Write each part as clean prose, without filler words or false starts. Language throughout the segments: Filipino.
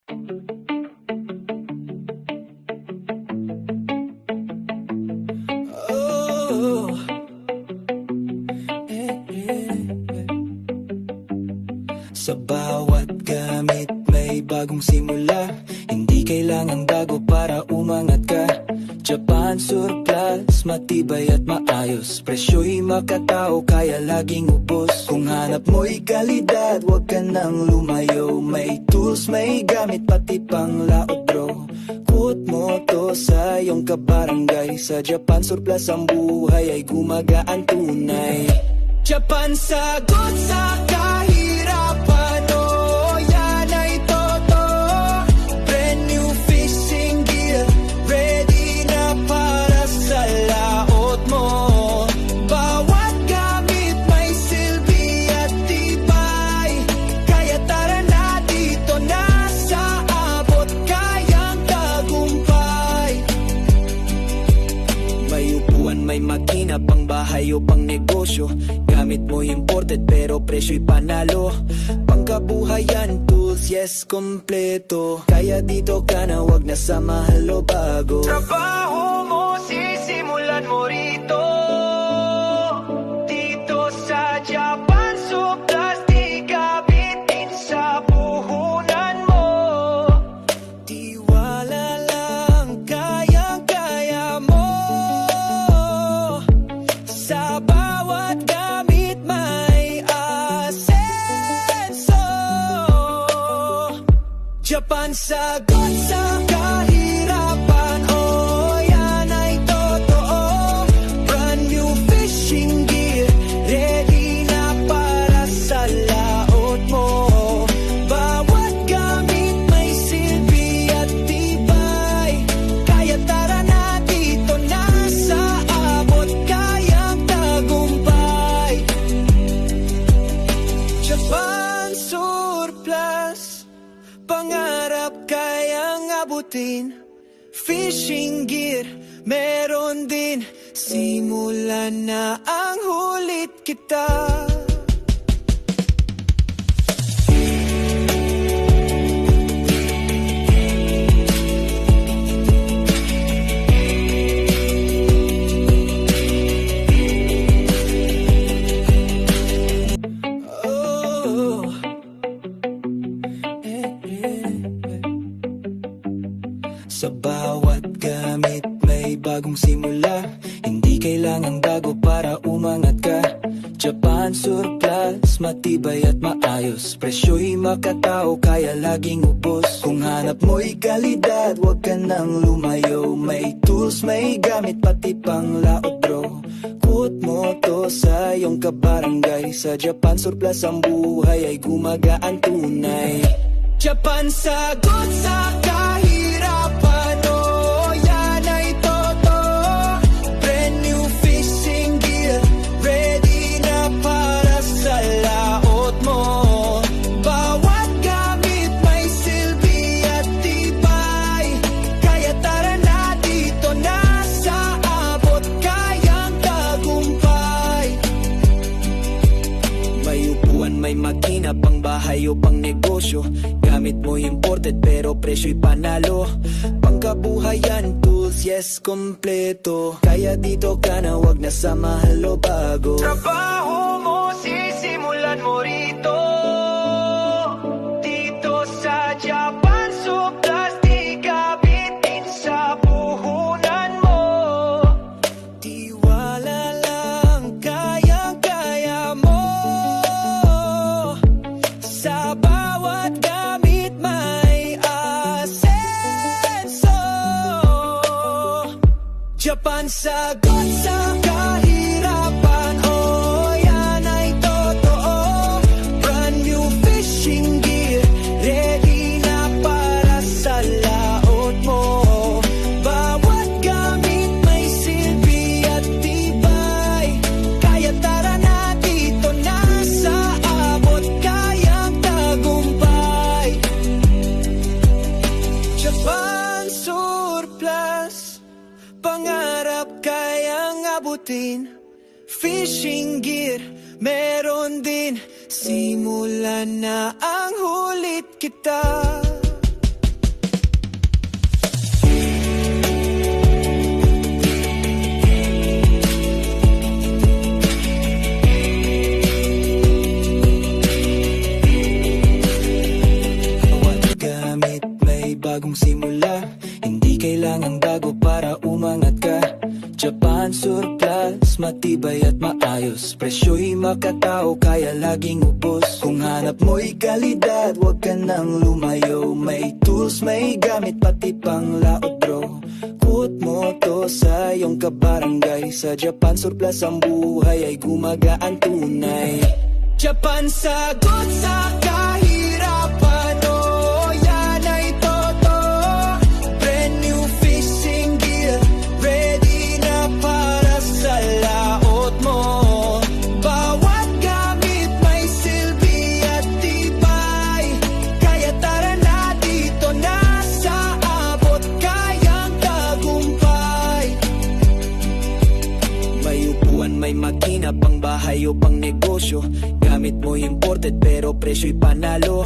Oh, sa bawat gamit may bagong simula. Hindi kailangang bago para umangat ka. Japan Surplus, matibay at maayos. Presyo'y makatao, kaya laging ubos. Kung hanap mo'y kalidad, wag ka nang lumayo. May tools, may gamit, pati pang laot bro. Quote mo to sa iyong kabarangay. Sa Japan Surplus ang buhay ay gumagaan tunay. Japan sagot sa kahirapan, oh yan ay totoo. Brand new fishing gear, ready na para sa laot mo. Bawat gamit may silbi at tibay, kaya tara na dito na sa abot kayang tagumpay. May upuan, may makina, pang bahay o pang negosyo. Gamit mo imported pero presyo'y panalo. Pangkabuhayan, tools, yes, kompleto. Kaya dito ka na, wag na sa mahal o bago. Trabaho mo, sisimulan mo rito. Dito sa Japan Surplus, di ka bitin sa puhunan mo. Tiwala lang, kayang-kaya mo. Sa bawat gamit may asenso. Japan sagot sa kahirapan, oh yan ay totoo. Brand new fishing gear, ready na para sa laot mo. Bawat gamit may silbi at tibay, kaya tara na dito na sa abot kayang tagumpay. Japan Surplus, pangarap kayang abutin. Fishing gear, meron din. Simulan na ang hulit kita. Oh, sa bawat gamit may bagong simula. Hindi kailangang bago para umangat ka. Japan Surplus, matibay at maayos. Presyo'y makatao, kaya laging ubos. Kung hanap mo'y kalidad, wag ka nang lumayo. May tools, may gamit, pati pang laot bro. Quote mo to sa iyong kabarangay. Sa Japan Surplus ang buhay ay gumagaan tunay. Japan sagot sa kahirapan, oh yan ay totoo. Brand new fishing gear, ready na para sa laot mo. Bawat gamit may silbi at tibay, kaya tara na dito na sa abot kayang tagumpay. May upuan, may makina, pang bahay o pang negosyo. Gamit mo imported pero presyo'y panalo. Pangkabuhayan, tools, yes, kompleto. Kaya dito ka na, wag na sa mahal o bago. Trabaho mo, sisimulan mo rito. Dito sa Japan Surplus, di ka bitin sa puhunan mo. Tiwala lang, kayang-kaya mo. Sa bawat gamit may asenso. Japan sagot sa kahirapan, oh yan ay totoo. Brand new fishing gear, ready na para sa laot mo. Bawat gamit may silbi at tibay, kaya tara na dito na sa abot kayang tagumpay. Japan Surplus, pangarap kayang abutin. Fishing gear, meron din. Simulan na ang hulit kita. bagong simula. Hindi kailangang bago para umangat ka. Japan Surplus, matibay at maayos. Presyo'y makatao, kaya laging ubos. Kung hanap mo'y kalidad, wag ka nang lumayo. May tools, may gamit, pati pang laot bro. Kut mo to sa iyong kabarangay. Sa Japan Surplus ang buhay ay gumagaan tunay. Japan sagot sa kahirapan, oh yan ay totoo. Brand new fishing gear, ready na para sa laot mo. Bawat gamit may silbi at tibay. Kaya tara na dito na sa abot, kayang tagumpay. May upuan, may makina, pang bahay o pang negosyo. Gamit mo imported pero presyo'y panalo.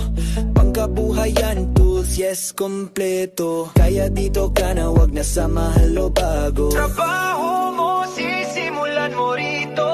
Pangkabuhayan, tools, yes, kompleto. Kaya dito ka na, wag na sa mahal o bago. Trabaho mo, sisimulan mo rito.